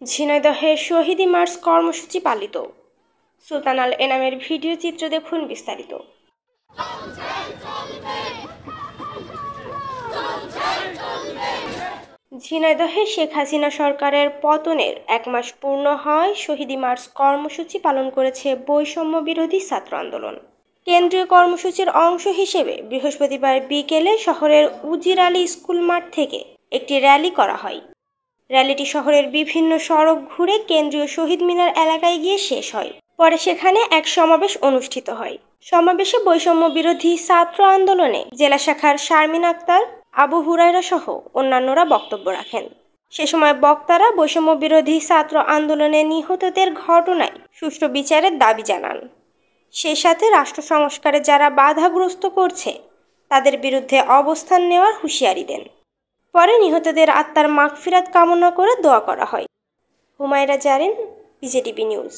ঝিনাইদহে শহীদ March কর্মসূচি পালিত। সুলতান আল এনামের video চিত্র দেখুন বিস্তারিত। ঝিনাইদহে শেখ হাসিনা সরকারের পতনের 1 মাস পূর্ণ হয় শহীদ মার্চ কর্মসূচি পালন করেছে বৈষম্য বিরোধী ছাত্র আন্দোলন। কেন্দ্রীয় কর্মসূচির অংশ হিসেবে বৃহস্পতিবার বিকেলে শহরের উজির আলী স্কুল মাঠ থেকে একটি র্যালি করা হয়। র্যালিটি শহরের বিভিন্ন সড়ক ঘুরে কেন্দ্রীয় শহীদ মিনার এলাকায় গিয়ে শেষ হয়। পরে সেখানে এক সমাবেশ অনুষ্ঠিত হয়। সমাবেশে বৈষম্য বিরোধী ছাত্র আন্দোলনে জেলা শাখার শারমিন আক্তার, আবু হুরায়রা সহ অন্যান্যরা বক্তব্য রাখেন। সে সময় বক্তারা বৈষম্য বিরোধী ছাত্র আন্দোলনে নিহতদের ঘটনায় সুষ্ঠু বিচারের দাবি জানান। সেই সাথে রাষ্ট্র সংস্কারে যারা বাধাগ্রস্ত করছে তাদের বিরুদ্ধে অবস্থান নেওয়ার হুঁশিয়ারি দেন। পরে নিহতদের আত্মার মাগফিরাত কামনা করে দোয়া করা হয়। Humaira Zarin, BJTV news.